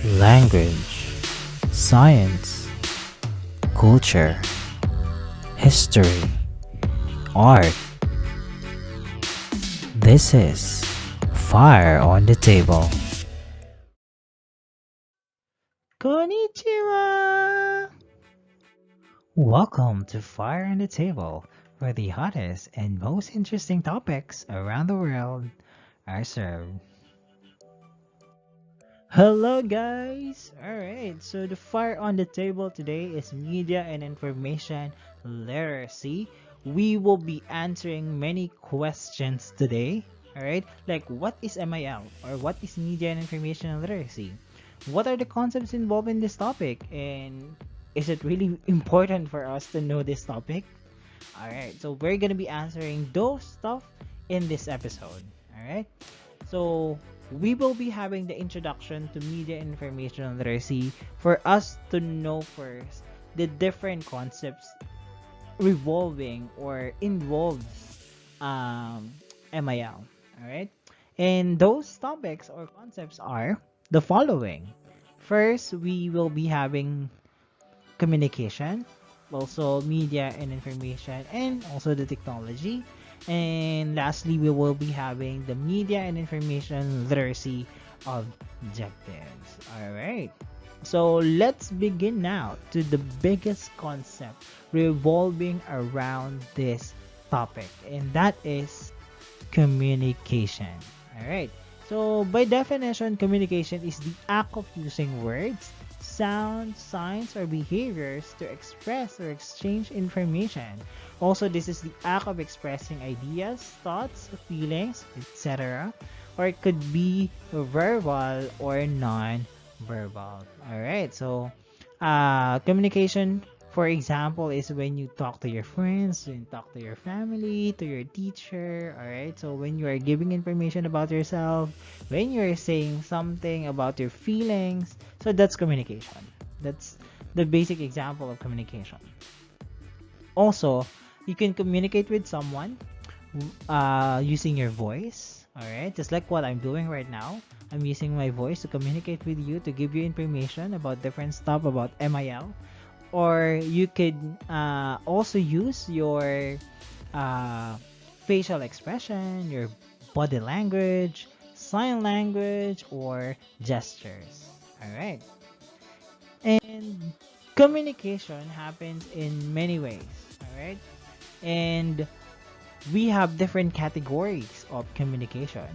language, science, culture, history, art. This is Fire on the Table. Konnichiwa! Welcome to Fire on the Table, where the hottest and most interesting topics around the world are served. Hello, guys! Alright, so the fire on the table today is media and information literacy. We will be answering many questions today. Alright, like what is MIL or what is media and information literacy? What are the concepts involved in this topic? And is it really important for us to know this topic? Alright, so we're gonna be answering those stuff in this episode. Alright, so we will be having the introduction to media and information literacy for us to know first the different concepts revolving or involves MIL. Alright, and those topics or concepts are the following. First, we will be having communication, also media and information, and also the technology. And lastly, we will be having the media and information literacy objectives. All right. So let's begin now to the biggest concept revolving around this topic, and that is communication. All right. So by definition, communication is the act of using words, sounds, signs, or behaviors to express or exchange information. Also, this is the act of expressing ideas, thoughts, feelings, etc. Or it could be verbal or non-verbal. Alright, so communication, for example, is when you talk to your friends, when you talk to your family, to your teacher. Alright, so when you are giving information about yourself, when you're saying something about your feelings, so that's communication. That's the basic example of communication. Also, you can communicate with someone using your voice. Alright, just like what I'm doing right now. I'm using my voice to communicate with you, to give you information about different stuff about MIL. Or you could also use your facial expression, your body language, sign language, or gestures. Alright. And communication happens in many ways. Alright. And we have different categories of communication.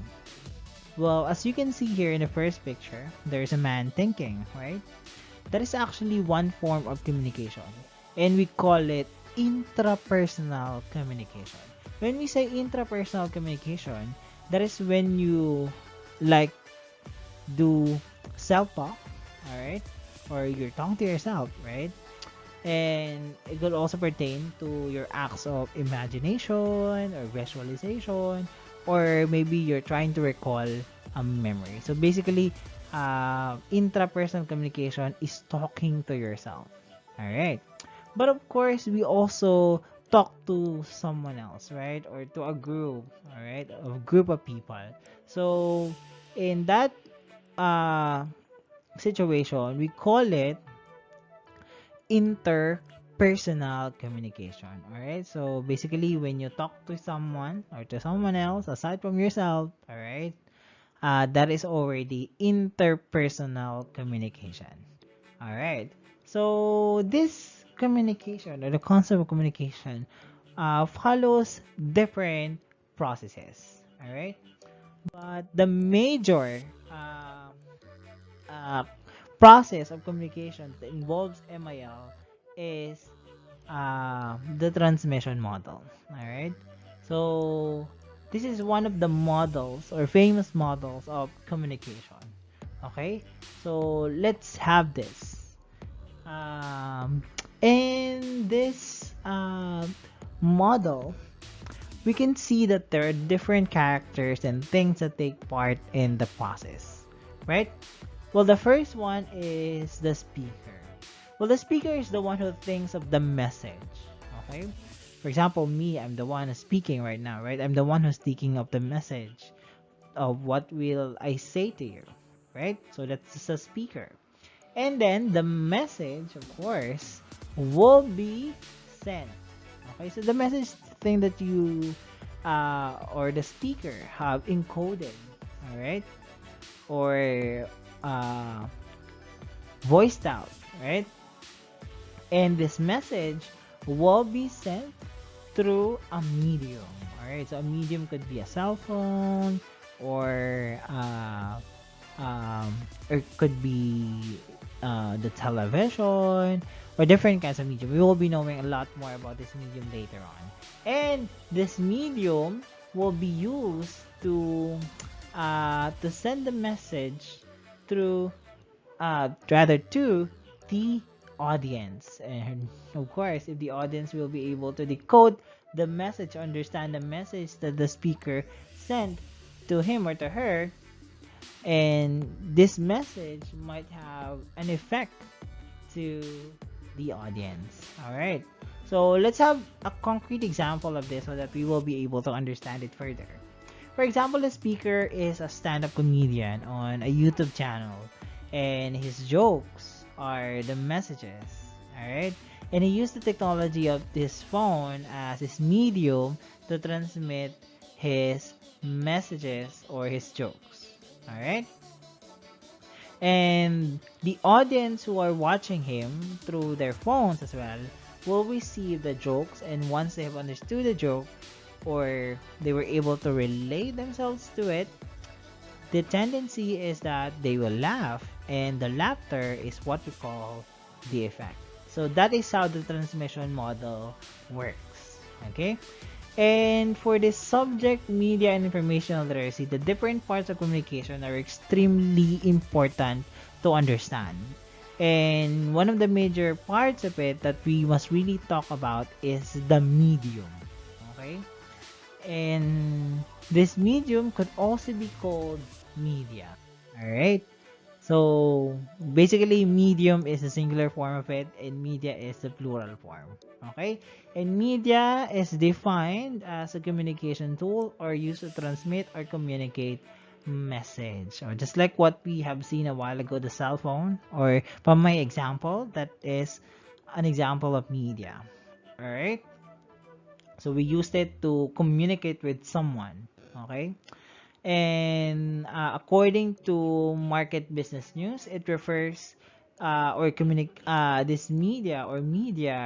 Well, as you can see here in the first picture, there's a man thinking, right? That is actually one form of communication, and we call it intrapersonal communication. When we say intrapersonal communication, that is when you like do self-talk, all right, or you're talking to yourself, right? And it could also pertain to your acts of imagination or visualization, or maybe you're trying to recall a memory. So basically, intrapersonal communication is talking to yourself. All right. But of course, we also talk to someone else, right? Or to a group, all right? A group of people. So in that situation, we call it interpersonal communication. All right. So basically, when you talk to someone or to someone else aside from yourself, all right, that is already interpersonal communication. All right. So this communication or the concept of communication follows different processes. All right. But the major uh, process of communication that involves MIL is the transmission model. All right. So this is one of the models or famous models of communication. Okay. So let's have this. In this model, we can see that there are different characters and things that take part in the process, right? Well, the first one is the speaker. Well, the speaker is the one who thinks of the message, okay? For example, me, I'm the one speaking right now, right? I'm the one who's thinking of the message of what will I say to you. right? So that's a speaker. And then the message, of course, will be sent. Okay, so the message thing that you or the speaker have encoded, all right, or uh, voiced out, right? And this message will be sent through a medium. All right, so a medium could be a cell phone, or um, or could be the television, or different kinds of medium. We will be knowing a lot more about this medium later on. And this medium will be used to send the message through rather to the audience. And of course, if the audience will be able to decode the message, understand the message that the speaker sent to him or to her, and this message might have an effect to the audience. All right. So let's have a concrete example of this so that we will be able to understand it further. For example, the speaker is a stand-up comedian on a YouTube channel, and his jokes are the messages. All right. And he used the technology of this phone as his medium to transmit his messages or his jokes. All right. And the audience who are watching him through their phones as well will receive the jokes, and once they have understood the joke or they were able to relate themselves to it, the tendency is that they will laugh, and the laughter is what we call the effect. So that is how the transmission model works. Okay. And for this subject, media and informational literacy, the different parts of communication are extremely important to understand. And one of the major parts of it that we must really talk about is the medium. Okay? And this medium could also be called media. Alright? So basically, medium is a singular form of it, and media is the plural form. Okay? And media is defined as a communication tool or used to transmit or communicate message. Or just like what we have seen a while ago, the cell phone, or from my example, that is an example of media. Alright? So we used it to communicate with someone. Okay? And according to Market Business News, it refers this media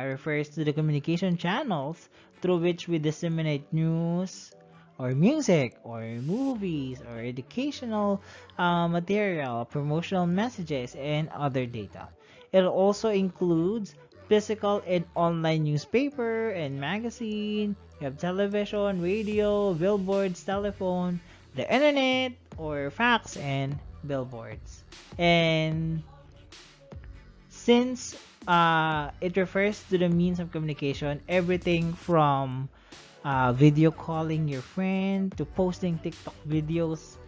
refers to the communication channels through which we disseminate news or music or movies or educational material, promotional messages, and other data. It also includes physical and online newspaper and magazine. You have television, radio, billboards, telephone, the internet, or fax and billboards. And since it refers to the means of communication, everything from video calling your friend to posting TikTok videos,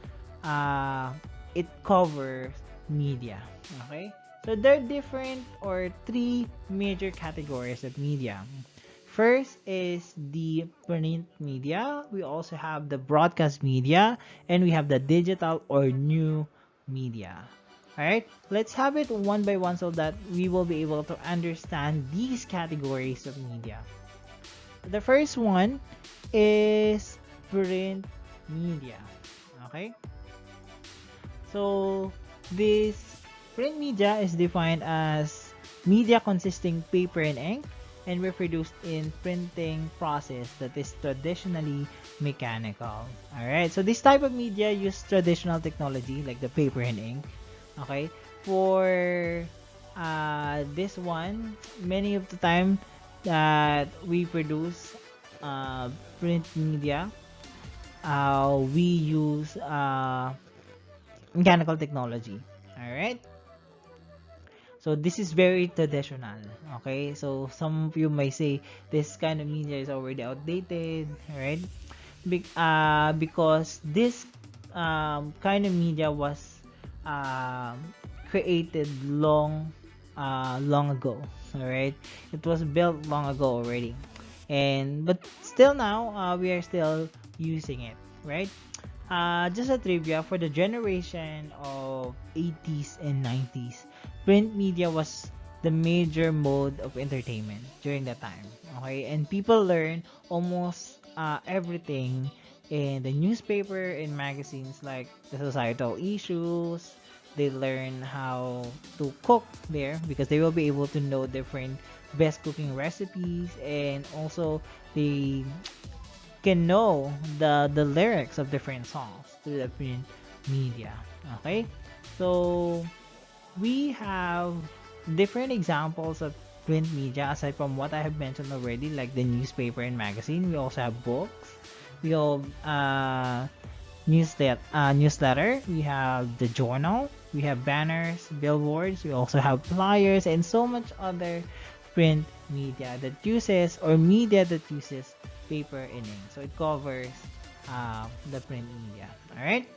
it covers media. Okay? So there are different or three major categories of media. First is the print media. We also have the broadcast media, and we have the digital or new media. Alright, let's have it one by one so that we will be able to understand these categories of media. The first one is print media. Okay? So this print media is defined as media consisting paper and ink and reproduced in printing process that is traditionally mechanical. Alright, so this type of media use traditional technology like the paper and ink. Okay, for this one, many of the time that we produce print media, we use mechanical technology. Alright, so this is very traditional. Okay, so some of you may say this kind of media is already outdated, right? Because this kind of media was created long ago. All right, it was built long ago already, but still now we are still using it, right? Just a trivia for the generation of 80s and 90s, print media was the major mode of entertainment during that time. Okay, and people learn almost everything in the newspaper and magazines, like the societal issues. They learn how to cook there because they will be able to know different best cooking recipes, and also they can know the lyrics of different songs through the print media. Okay, so we have different examples of print media aside from what I have mentioned already, like the newspaper and magazine. We also have books. We have newsletter. We have the journal. We have banners, billboards. We also have flyers and so much other print media that uses, or media that uses, paper and ink. So it covers the print media. All right.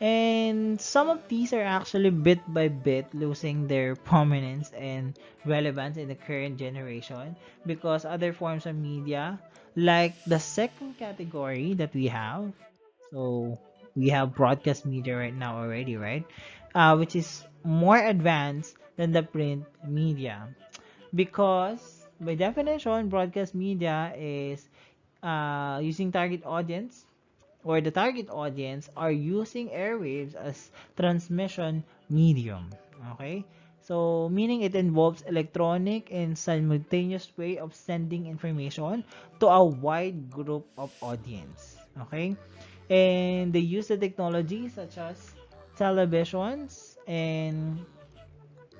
And some of these are actually bit by bit losing their prominence and relevance in the current generation, because other forms of media, like the second category that we have, so we have broadcast media right now already, right? Which is more advanced than the print media, because by definition, broadcast media is using target audience, or the target audience are using airwaves as transmission medium. Okay? So, meaning it involves electronic and simultaneous way of sending information to a wide group of audience. Okay? And they use the technology such as televisions and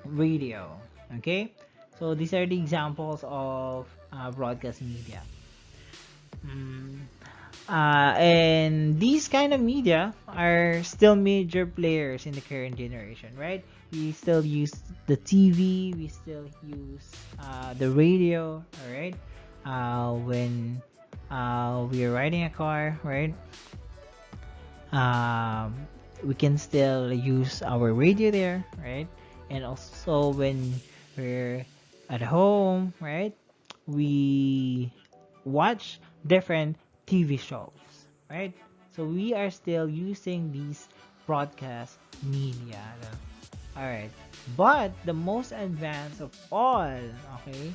radio. Okay? So, these are the examples of broadcast media. Mm, and these kind of media are still major players in the current generation, right? We still use the TV, we still use the radio, all right? When we are riding a car, right? um, we can still use our radio there, right? And also when we're at home, right? We watch different TV shows, right? So we are still using these broadcast media. All right. But the most advanced of all, okay?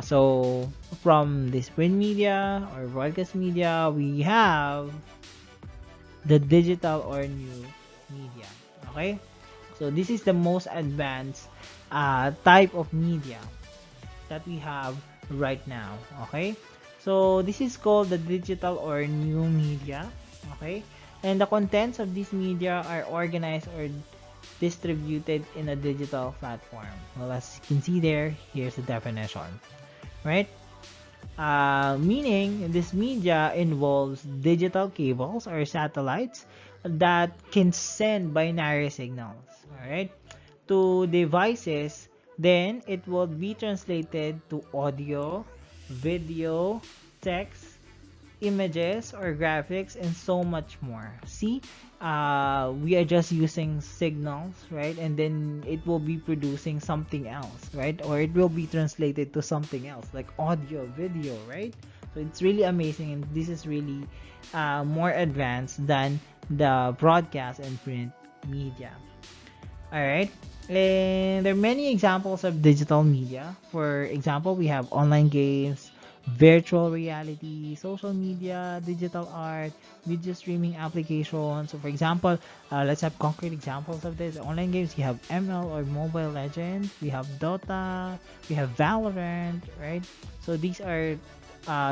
So from this print media or broadcast media, we have the digital or new media. Okay? So this is the most advanced type of media that we have right now. Okay? So this is called the digital or new media. Okay? And the contents of this media are organized or distributed in a digital platform. Well, as you can see there, here's the definition. Right? Meaning this media involves digital cables or satellites that can send binary signals, all right, to devices. Then it will be translated to audio, video, text, images or graphics, and so much more. See, we are just using signals, right? And then it will be producing something else, right? Or it will be translated to something else like audio, video, right? So it's really amazing, and this is really more advanced than the broadcast and print media. All right. And there are many examples of digital media. For example, we have online games, virtual reality, social media, digital art, video streaming applications. So, for example, let's have concrete examples of this. Online games, you have ML or Mobile Legends, we have Dota, we have Valorant, right? So, these are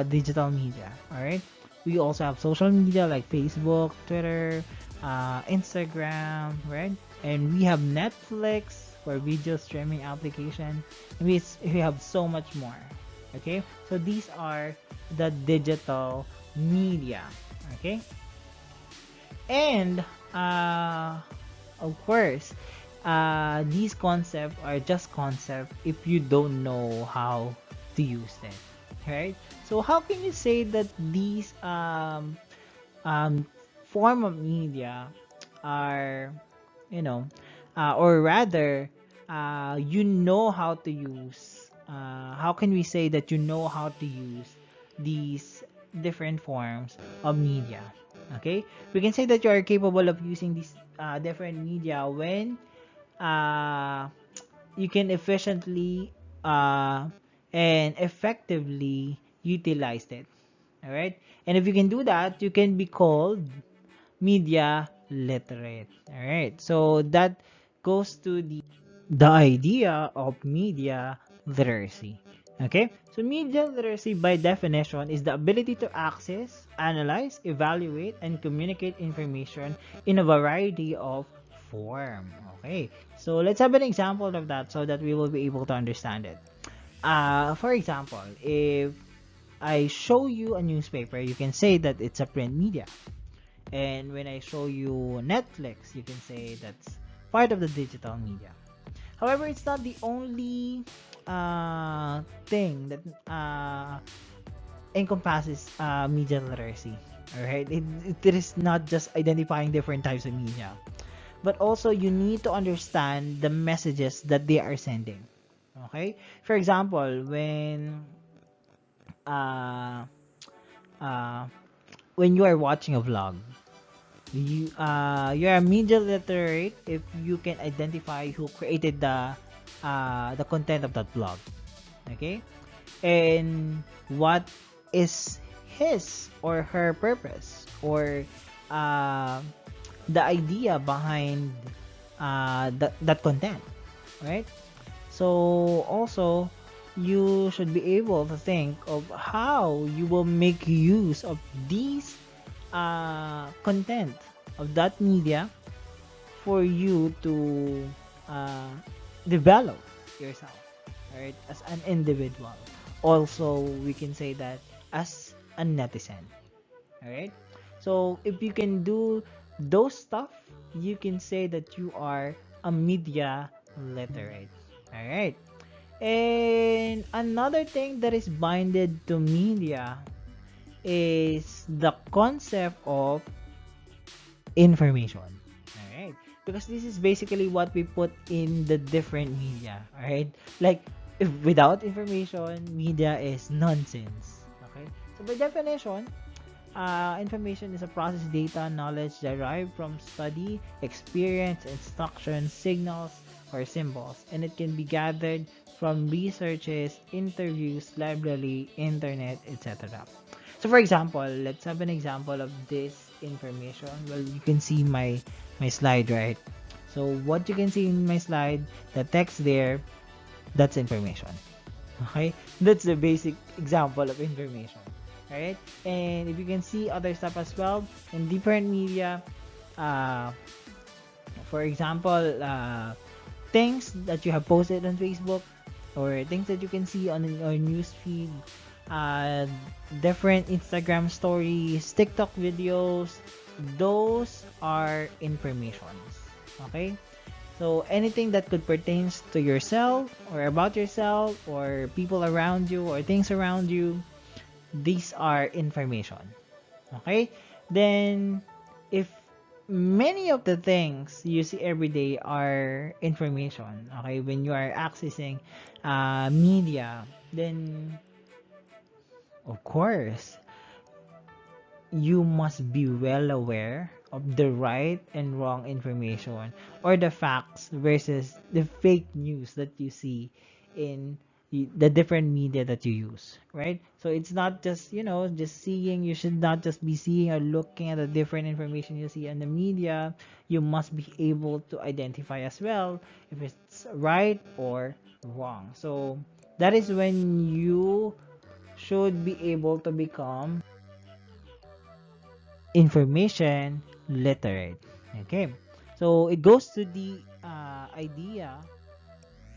digital media, all right? We also have social media like Facebook, Twitter, Instagram, right? And we have Netflix for video streaming application. And we have so much more. Okay, so these are the digital media. Okay, and of course, these concepts are just concepts if you don't know how to use them, right? So how can you say that these um, form of media are, you know, or rather, you know how to use, how can we say that you know how to use these different forms of media? Okay, we can say that you are capable of using these different media when uh, you can efficiently uh, and effectively utilize it. All right, and if you can do that, you can be called media literate. All right, so that goes to the idea of media literacy. Okay, so media literacy by definition is the ability to access, analyze, evaluate, and communicate information in a variety of form. Okay, so let's have an example of that so that we will be able to understand it. For example, if I show you a newspaper, you can say that it's a print media. And when I show you Netflix, you can say that's part of the digital media. However, it's not the only thing that encompasses media literacy. Alright, it is not just identifying different types of media, but also you need to understand the messages that they are sending. Okay, for example, uh, uh, when you are watching a vlog, you're a media literate if you can identify who created the content of that blog, okay, and what is his or her purpose, or uh, the idea behind that content, right? So also you should be able to think of how you will make use of these content of that media for you to uh, develop yourself, right, as an individual. Also, we can say that as a netizen, all right. So if you can do those stuff, you can say that you are a media literate, all right. And another thing that is binded to media is the concept of information. All right. Because this is basically what we put in the different media. All right. Like, if without information, media is nonsense. Okay. So by definition, information is a process data, knowledge derived from study, experience, instructions, signals, or symbols, and it can be gathered from researches, interviews, library, internet, etc. So for example, let's have an example of this information. Well, you can see my slide, right? So what you can see in my slide, the text there, that's information. Okay, that's the basic example of information. Right, and if you can see other stuff as well in different media, uh, for example, things that you have posted on Facebook, or things that you can see on your news feed, uh, different Instagram stories, TikTok videos, those are informations. Okay, so anything that could pertains to yourself, or about yourself, or people around you, or things around you, these are information. Okay, then if many of the things you see every day are information, okay, when you are accessing media, then of course you must be well aware of the right and wrong information, or the facts versus the fake news that you see in the different media that you use, right? So it's not just, just seeing. You should not just be seeing or looking at the different information you see in the media. You must be able to identify as well if it's right or wrong. So that is when you should be able to become information literate. Okay, so it goes to the idea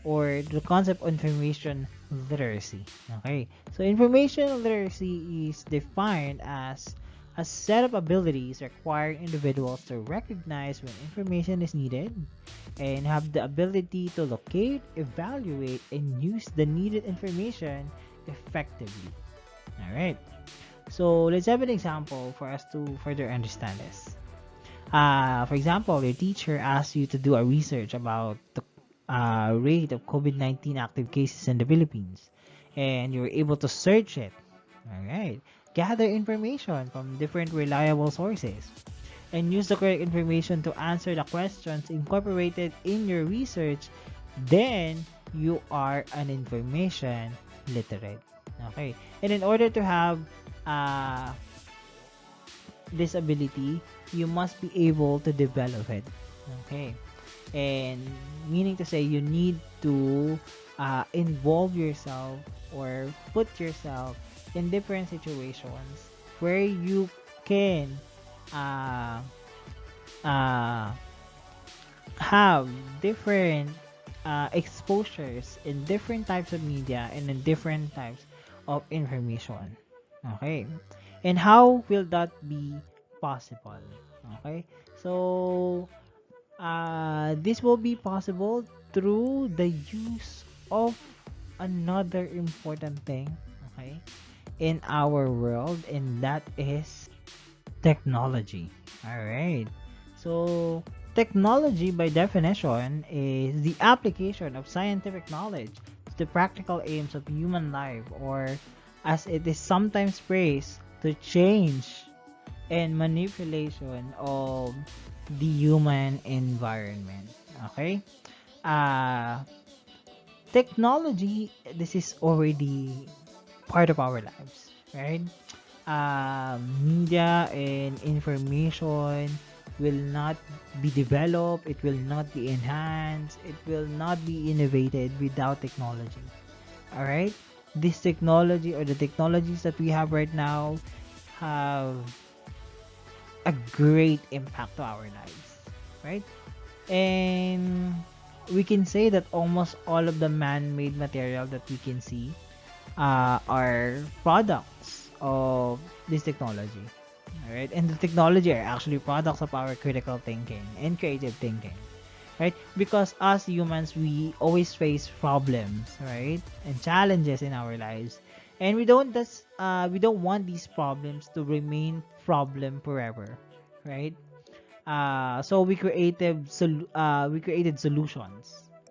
or the concept of information literacy. Okay, so information literacy is defined as a set of abilities requiring individuals to recognize when information is needed and have the ability to locate, evaluate, and use the needed information effectively. All right, so let's have an example for us to further understand this. For example, your teacher asks you to do a research about the rate of COVID-19 active cases in the Philippines, and you're able to search it. All right. gather information from different reliable sources, and use the correct information to answer the questions incorporated in your research, then you are an information literate. Okay. And in order to have uh, this ability, you must be able to develop it. Okay. And meaning to say, you need to involve yourself or put yourself in different situations where you can uh, uh, have different exposures in different types of media and in different types of information. Okay. And how will that be possible? Okay. So, this will be possible through the use of another important thing, okay, in our world, and that is technology. All right. So, technology, by definition, is the application of scientific knowledge to the practical aims of human life, or as it is sometimes phrased, to change and manipulation of the human environment. Okay? Uh, Technology, this is already part of our lives, right? Media and information will not be developed, it will not be enhanced, it will not be innovated without technology. All right? This technology, or the technologies that we have right now, have a great impact to our lives, right? And we can say that almost all of the man-made material that we can see are products of this technology. All right, and the technology are actually products of our critical thinking and creative thinking, right? Because as humans, we always face problems, right, and challenges in our lives, and we don't want these problems to remain problem forever, right? So we created solutions,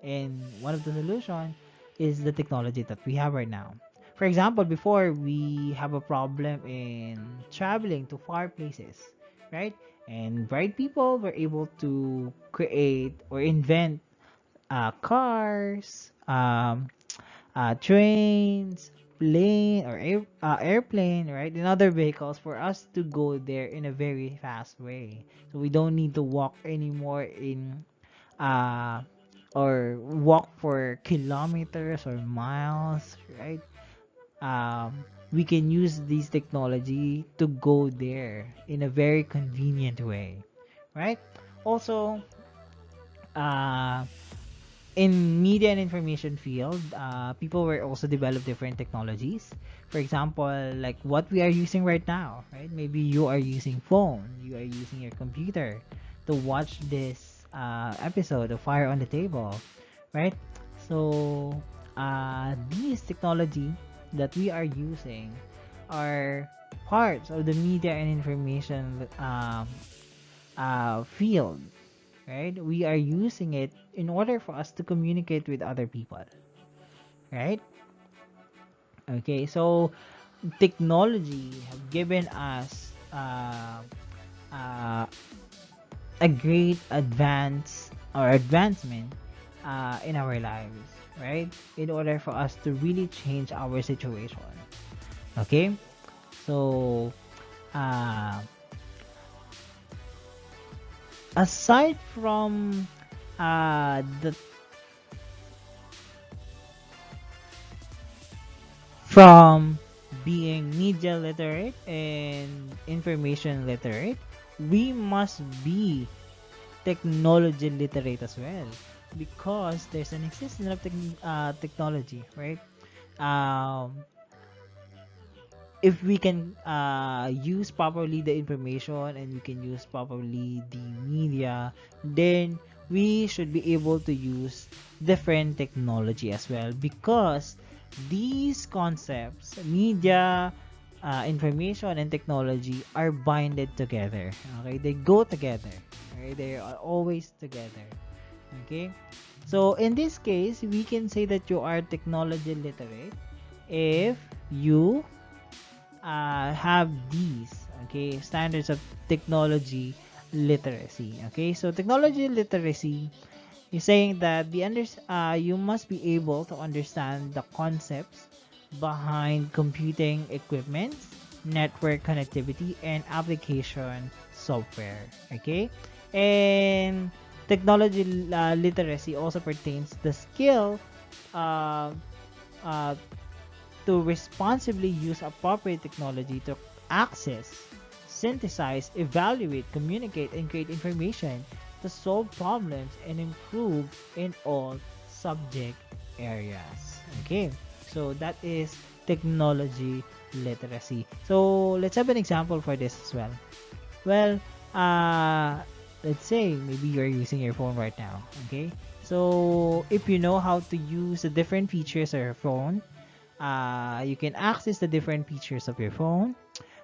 and one of the solution is the technology that we have right now. For example, before, we have a problem in traveling to far places, right? And bright people were able to create or invent cars, trains, plane, or airplane, right? And other vehicles for us to go there in a very fast way. So we don't need to walk anymore in uh or walk for kilometers or miles, right? We can use this technology to go there in a very convenient way, right? Also, uh in media and information field, people were also develop different technologies. For example, like what we are using right now, right? Maybe you are using phone, you are using your computer to watch this episode of Fire on the Table, right? So, these technology that we are using are parts of the media and information field, right? We are using it in order for us to communicate with other people, right? Okay, so technology have given us uh, a great advancement in our lives, right? In order for us to really change our situation. Okay, so uh, aside the from being media literate and information literate, we must be technology literate as well, because there's an existence of technology, right? Um, if we can use properly the information and we can use properly the media, then we should be able to use different technology as well, because these concepts, media, information, and technology are binded together. Okay, they go together. Okay, they are always together. Okay, so in this case, we can say that you are technology literate if you have these, okay, standards of technology literacy. Okay, so technology literacy is saying that you must be able to understand the concepts behind computing equipment, network connectivity, and application software. Okay, and technology literacy also pertains the skill uh, uh, to responsibly use appropriate technology to access, synthesize, evaluate, communicate, and create information to solve problems and improve in all subject areas. Okay, so that is technology literacy. So let's have an example for this as well. Well, uh, let's say maybe you're using your phone right now. Okay, so if you know how to use the different features of your phone, you can access the different features of your phone,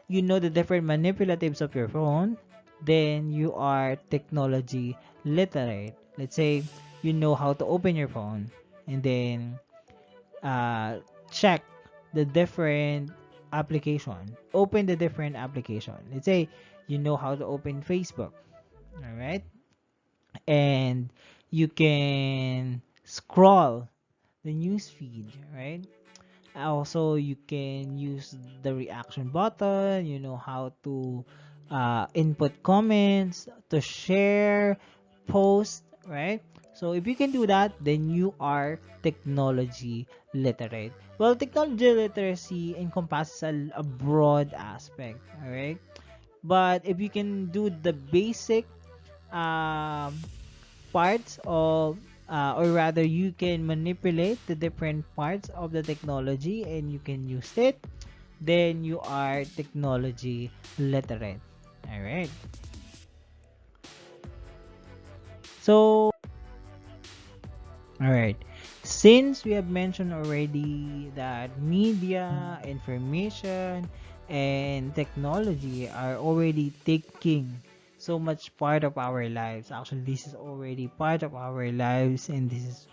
you know the different manipulatives of your phone, then you are technology literate. Let's say you know how to open your phone and then check the different application, open the different application. Let's say you know how to open Facebook, all right, and you can scroll the news feed, right? Also, you can use the reaction button. You know how to input comments, to share, post, right? So if you can do that, then you are technology literate. Well, technology literacy encompasses a broad aspect, all right? But if you can do the basic um, parts of or rather you can manipulate the different parts of the technology and you can use it, then you are technology literate. All right, so all right, since we have mentioned already that media, information, and technology are already taking so much part of our lives. Actually, this is already part of our lives and this is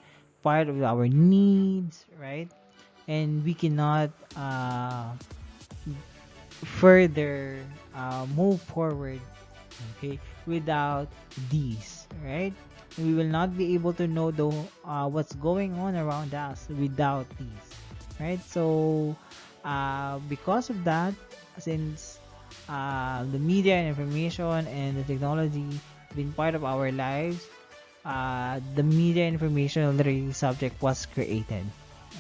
part of our needs, right? And we cannot further move forward, okay, without these, right? We will not be able to know the what's going on around us without these, right? So because of that, since the media and information and the technology been part of our lives, the media information literacy subject was created,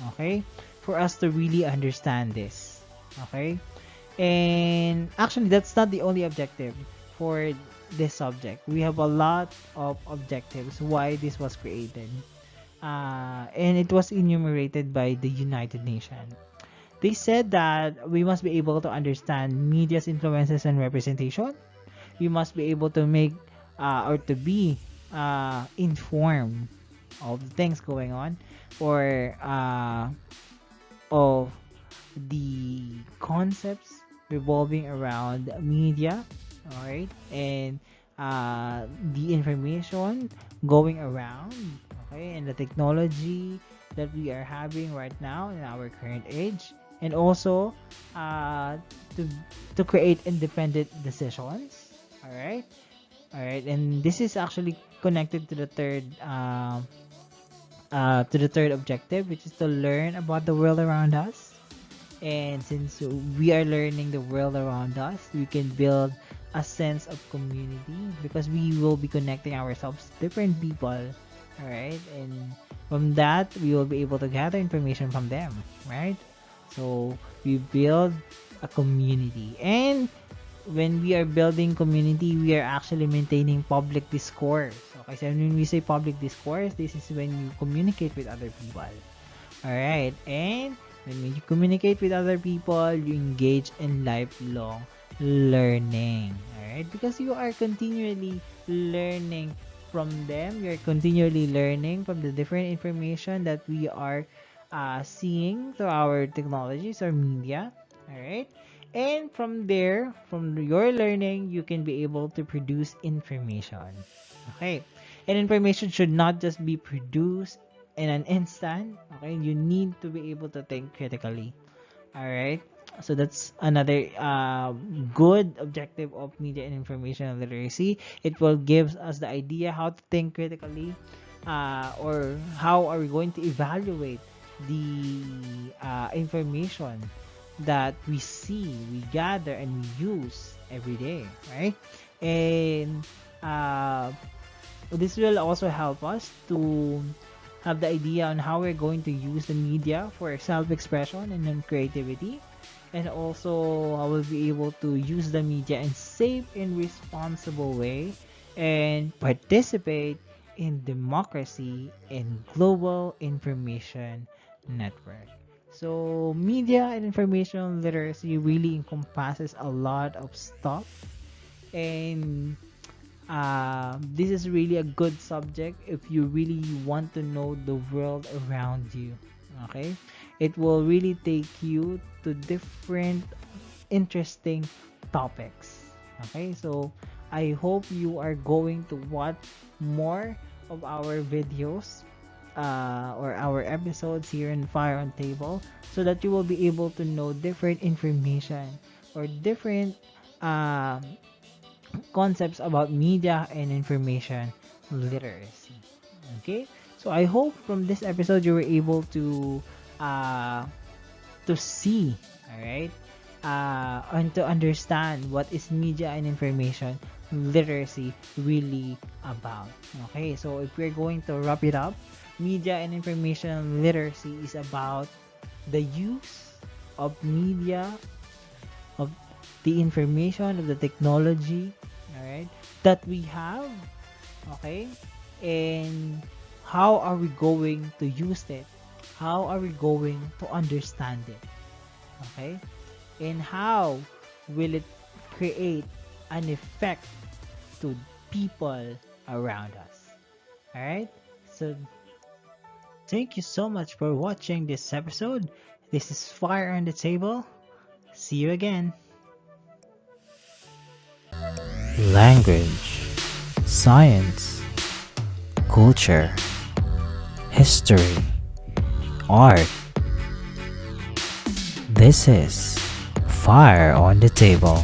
okay, for us to really understand this, okay. And actually, that's not the only objective for this subject. We have a lot of objectives why this was created. And it was enumerated by the United Nations. They said that we must be able to understand media's influences and representation. We must be able to make or to be informed of the things going on or of the concepts revolving around media, all right, and the information going around, okay, and the technology that we are having right now in our current age, and also uh, to to create independent decisions, all right, and this is actually connected to the third objective, which is to learn about the world around us. And since we are learning the world around us, we can build a sense of community because we will be connecting ourselves to different people. All right. And from that, we will be able to gather information from them. Right. So we build a community. And when we are building community, we are actually maintaining public discourse. Okay. So when we say public discourse, this is when you communicate with other people. All right. And when you communicate with other people, you engage in lifelong learning. Alright? Because you are continually learning from them. You're continually learning from the different information that we are seeing through our technologies or media. Alright? And from there, from your learning, you can be able to produce information. Okay? And information should not just be produced in an instant. Okay? You need to be able to think critically. All right? So that's another good objective of media and information literacy. It will give us the idea how to think critically, or how are we going to evaluate the information that we see, we gather, and we use every day, right? And uh, this will also help us to have the idea on how we're going to use the media for self-expression and then creativity, and also I will be able to use the media in safe and responsible way and participate in democracy and global information network. So media and information literacy really encompasses a lot of stuff, and this is really a good subject if you really want to know the world around you. Okay, it will really take you to different interesting topics. Okay, so I hope you are going to watch more of our videos, or our episodes here in Fire on Table, so that you will be able to know different information or different um, concepts about media and information literacy. Okay, so I hope from this episode you were able uh, to see, all right, and to understand what is media and information literacy really about. Okay, so if we're going to wrap it up, media and information literacy is about the use of media, of the information, of the technology, all right, that we have, okay, and how are we going to use it, how are we going to understand it, okay, and how will it create an effect to people around us. All right, so thank you so much for watching this episode. This is Fire on the Table. See you again. Language, science, culture, history, art. This is Fire on the Table.